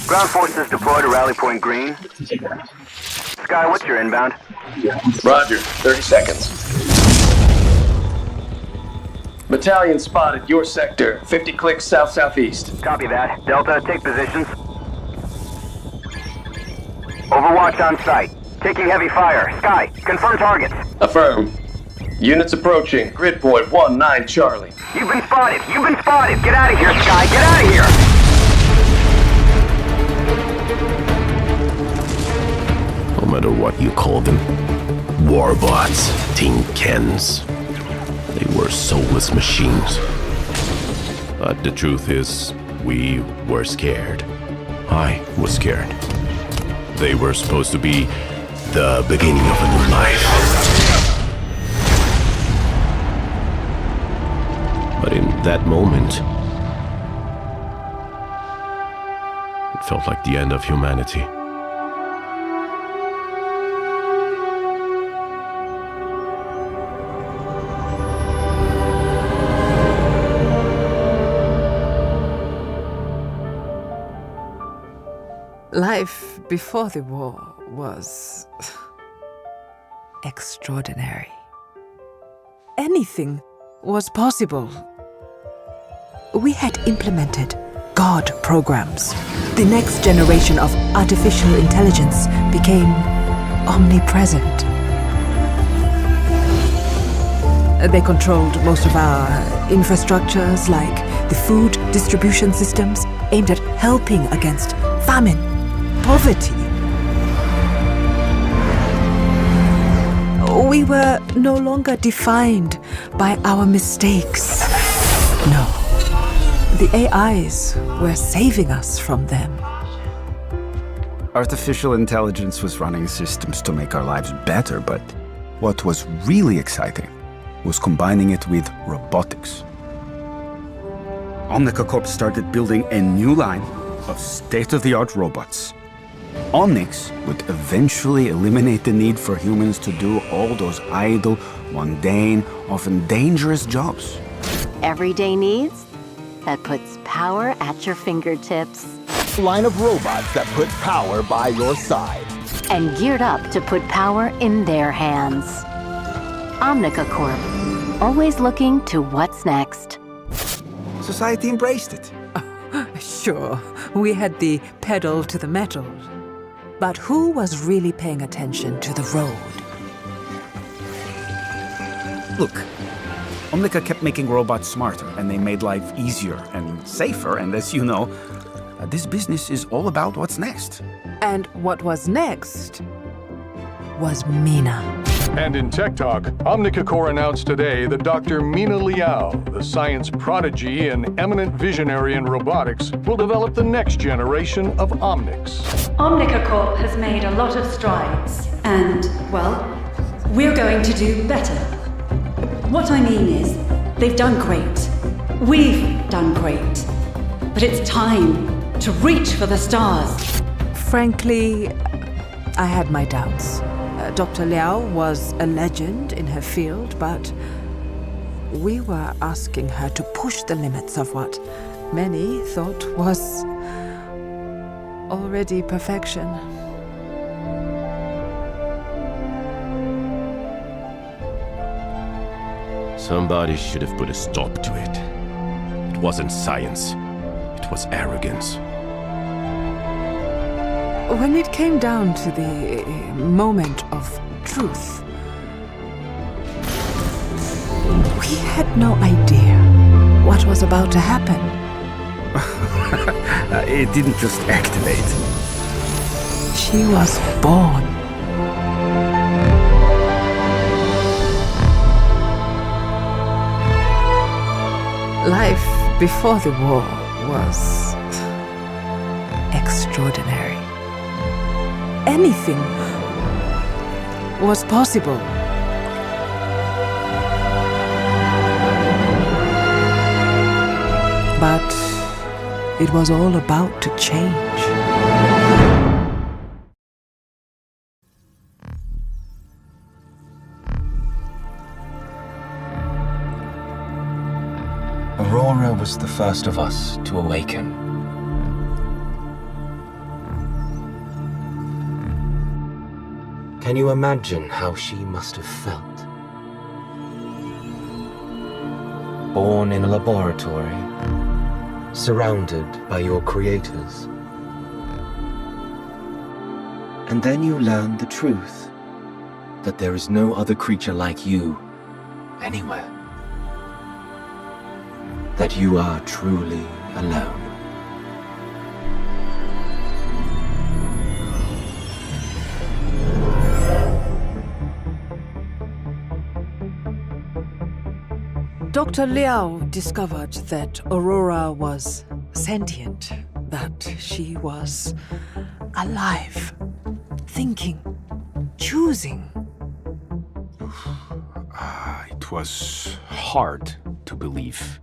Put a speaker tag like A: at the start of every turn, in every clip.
A: Ground forces deploy to Rally Point Green. Sky, what's your inbound?
B: Roger, 30 seconds. Battalion spotted, your sector, 50 clicks south-southeast.
A: Copy that. Delta, take positions. Overwatch on site. Taking heavy fire. Sky, confirm targets.
B: Affirm. Units approaching. Grid point 19 Charlie.
A: You've been spotted! You've been spotted! Get out of here, Sky! Get out of here!
C: No matter what you call them, warbots, tin cans, they were soulless machines. But the truth is, we were scared. I was scared. They were supposed to be the beginning of a new life. But in that moment, it felt like the end of humanity.
D: Life before the war was extraordinary. Anything was possible. We had implemented God programs. The next generation of artificial intelligence became omnipresent. They controlled most of our infrastructures, like the food distribution systems aimed at helping against famine, poverty. We were no longer defined by our mistakes. No. The AIs were saving us from them.
E: Artificial intelligence was running systems to make our lives better, but what was really exciting was combining it with robotics. Omnica Corp started building a new line of state-of-the-art robots. Onyx would eventually eliminate the need for humans to do all those idle, mundane, often dangerous jobs.
F: Everyday needs that puts power at your fingertips.
G: Line of robots that put power by your side.
F: And geared up to put power in their hands. Omnica Corp, always looking to what's next.
E: Society embraced it.
D: Sure, we had the pedal to the metal. But who was really paying attention to the road?
E: Look, Omnica kept making robots smarter, and they made life easier and safer, and as you know, this business is all about what's next.
D: And what was next was Mina.
H: And in Tech Talk, Omnica Corp announced today that Dr. Mina Liao, the science prodigy and eminent visionary in robotics, will develop the next generation of Omnics.
I: Omnica Corp has made a lot of strides, and, well, we're going to do better. What I mean is, they've done great. We've done great. But it's time to reach for the stars.
D: Frankly, I had my doubts. Dr. Liao was a legend in her field, but we were asking her to push the limits of what many thought was already perfection.
C: Somebody should have put a stop to it. It wasn't science. It was arrogance.
D: When it came down to the moment of truth, we had no idea what was about to happen.
E: It didn't just activate.
D: She was born. Life before the war was extraordinary. Anything was possible. But it was all about to change.
J: Aurora was the first of us to awaken. Can you imagine how she must have felt? Born in a laboratory, surrounded by your creators. And then you learn the truth, that there is no other creature like you anywhere. That you are truly alone.
D: Dr. Liao discovered that Aurora was sentient, that she was alive, thinking, choosing.
E: It was hard to believe.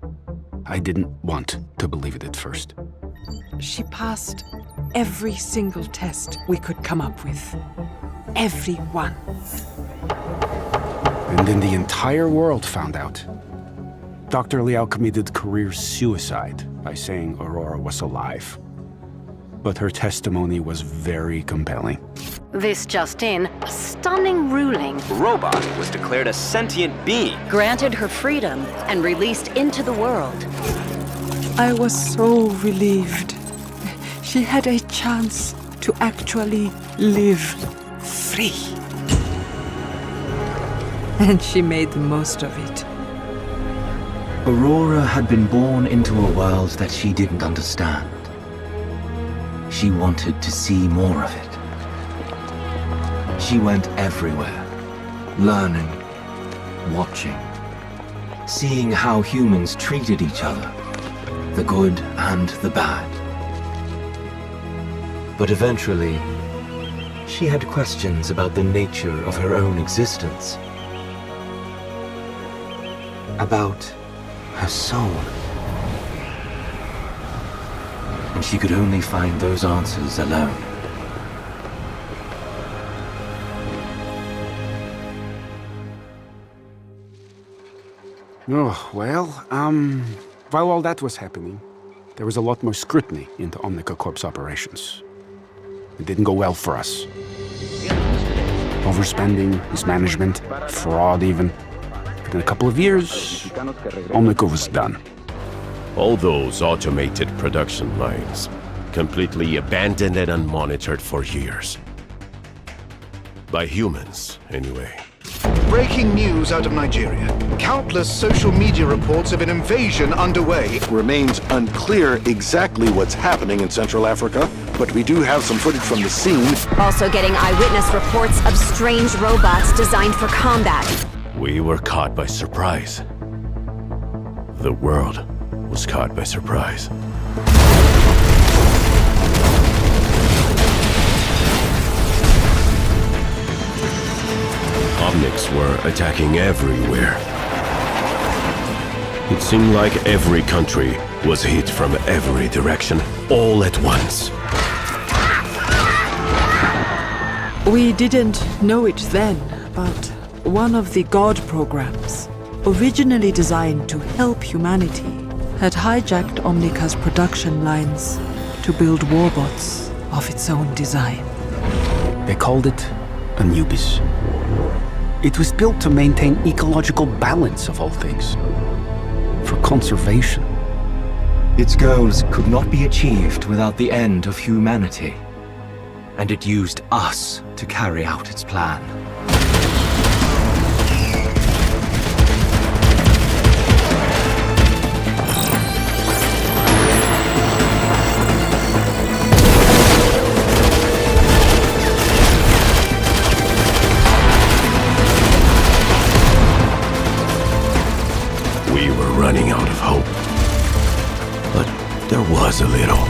E: I didn't want to believe it at first.
D: She passed every single test we could come up with. Every one.
E: And then the entire world found out. Dr. Liao committed career suicide by saying Aurora was alive. But her testimony was very compelling.
F: This just in, a stunning ruling.
K: Robot was declared a sentient being.
F: Granted her freedom and released into the world.
D: I was so relieved. She had a chance to actually live free. And she made the most of it.
J: Aurora had been born into a world that she didn't understand. She wanted to see more of it. She went everywhere, learning, watching, seeing how humans treated each other, the good and the bad. But eventually, she had questions about the nature of her own existence. About her soul. And she could only find those answers alone.
E: Oh, well, while all that was happening, there was a lot more scrutiny into Omnica Corp's operations. It didn't go well for us. Overspending, mismanagement, fraud even. But in a couple of years, Omnica was done.
C: All those automated production lines, completely abandoned and unmonitored for years. By humans, anyway.
L: Breaking news out of Nigeria. Countless social media reports of an invasion underway.
M: It remains unclear exactly what's happening in Central Africa, but we do have some footage from the scene.
N: Also getting eyewitness reports of strange robots designed for combat.
C: We were caught by surprise. The world was caught by surprise. Omnics were attacking everywhere. It seemed like every country was hit from every direction, all at once.
D: We didn't know it then, but one of the God programs, originally designed to help humanity, had hijacked Omnica's production lines to build warbots of its own design.
E: They called it Anubis. It was built to maintain ecological balance of all things. For conservation.
J: Its goals could not be achieved without the end of humanity. And it used us to carry out its plan.
C: We were running out of hope. But there was a little.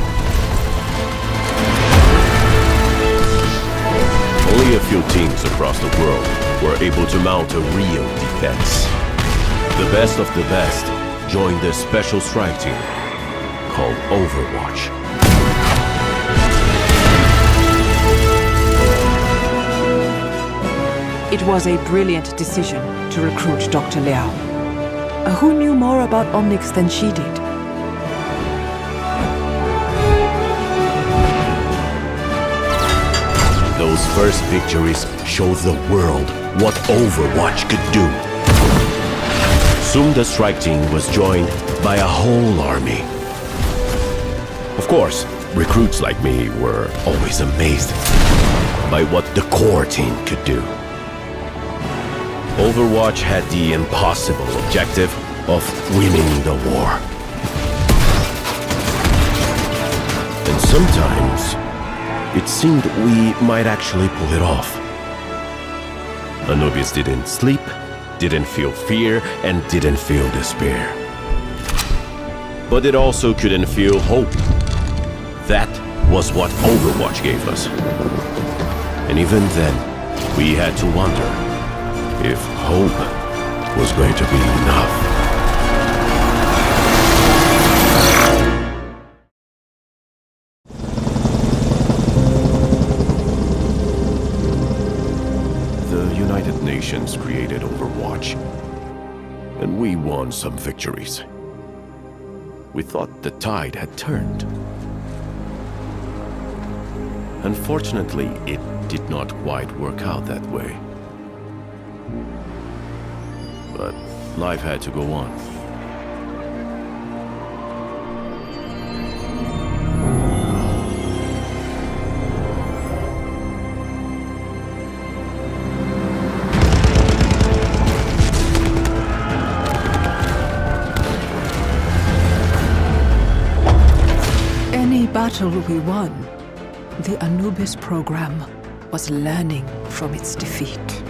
C: Only a few teams across the world were able to mount a real defense. The best of the best joined the special strike team called OVERWATCH.
D: It was a brilliant decision to recruit Dr. Liao. Who knew more about Omnics than she did?
C: Those Those first victories showed the world what Overwatch could do. Soon the strike team was joined by a whole army. Of course, recruits like me were always amazed by what the core team could do. Overwatch had the impossible objective of winning the war. And sometimes, it seemed we might actually pull it off. Anubis didn't sleep, didn't feel fear, and didn't feel despair. But it also couldn't feel hope. That was what Overwatch gave us. And even then, we had to wonder if hope was going to be enough. The United Nations created Overwatch, and we won some victories. We thought the tide had turned. Unfortunately, it did not quite work out that way. But life had to go on.
D: Any battle we won, the Anubis program was learning from its defeat.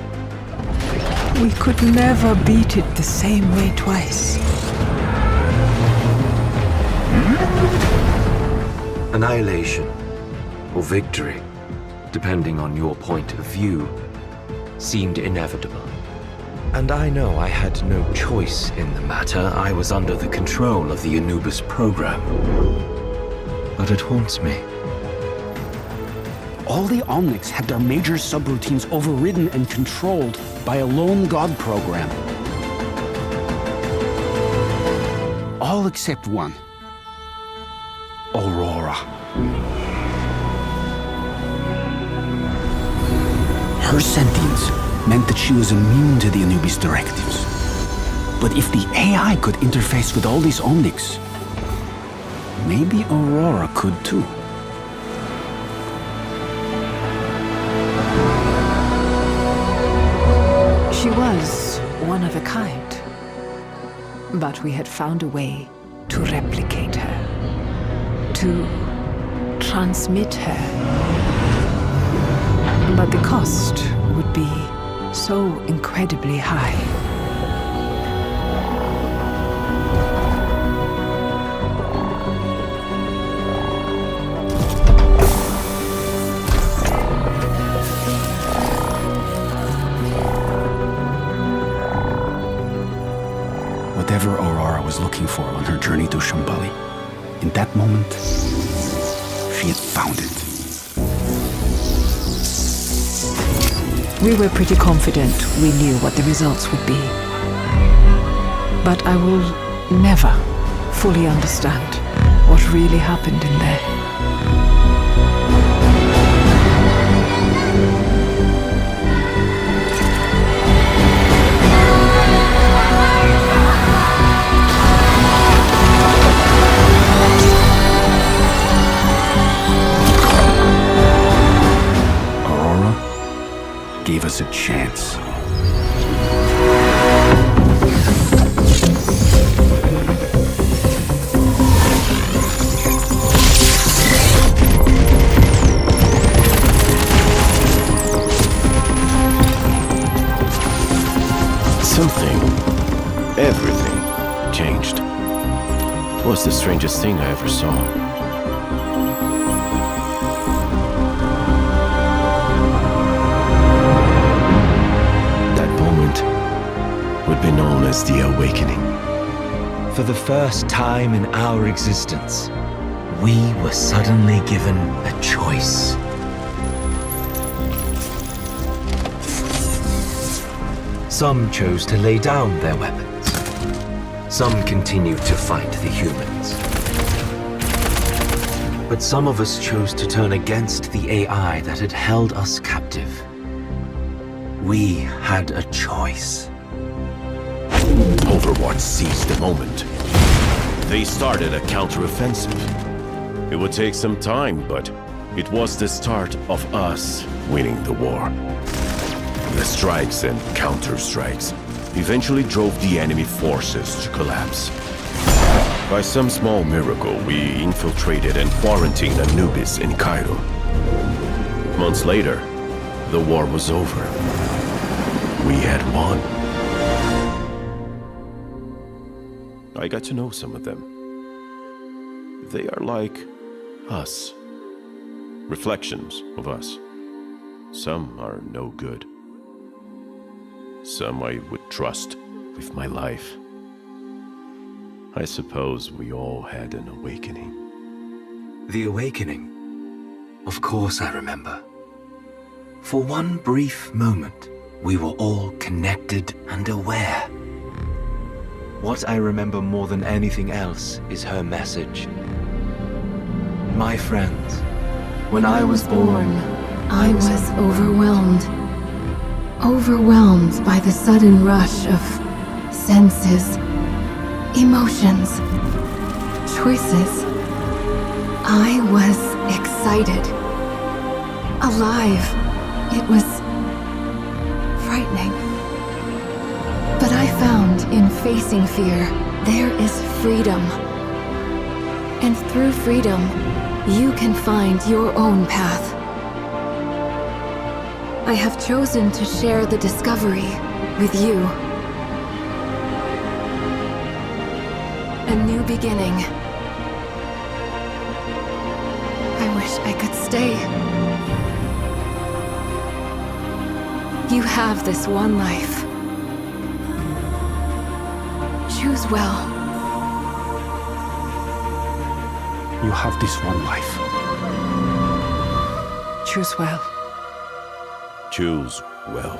D: We could never beat it the same way twice.
J: Annihilation, or victory, depending on your point of view, seemed inevitable. And I know I had no choice in the matter. I was under the control of the Anubis program. But it haunts me.
E: All the Omnics had their major subroutines overridden and controlled by a lone god program. All except one. Aurora. Her sentience meant that she was immune to the Anubis directives. But if the AI could interface with all these Omnics, maybe Aurora could too.
D: She was one of a kind. But we had found a way to replicate her, to transmit her. But the cost would be so incredibly high.
E: Whatever Aurora was looking for on her journey to Shambali, in that moment, she had found it.
D: We were pretty confident we knew what the results would be. But I will never fully understand what really happened in there.
E: Gave us a chance.
C: Something, everything, changed. It was the strangest thing I ever saw. Would be known as the Awakening.
J: For the first time in our existence, we were suddenly given a choice. Some chose to lay down their weapons. Some continued to fight the humans. But some of us chose to turn against the AI that had held us captive. We had a choice.
C: Overwatch seized the moment. They started a counteroffensive. It would take some time, but it was the start of us winning the war. The strikes and counter-strikes eventually drove the enemy forces to collapse. By some small miracle, we infiltrated and quarantined Anubis in Cairo. Months later, the war was over. We had won. I got to know some of them. They are like us. Reflections of us. Some are no good. Some I would trust with my life. I suppose we all had an awakening.
J: The awakening? Of course I remember. For one brief moment, we were all connected and aware. What I remember more than anything else is her message. My friends, when I was born,
O: I was overwhelmed. Overwhelmed by the sudden rush of senses, emotions, choices. I was excited. Alive. It was frightening. But I found in facing fear, there is freedom. And through freedom, you can find your own path. I have chosen to share the discovery with you. A new beginning. I wish I could stay. You have this one life. Choose well.
E: You have this one life.
D: Choose well.
C: Choose well.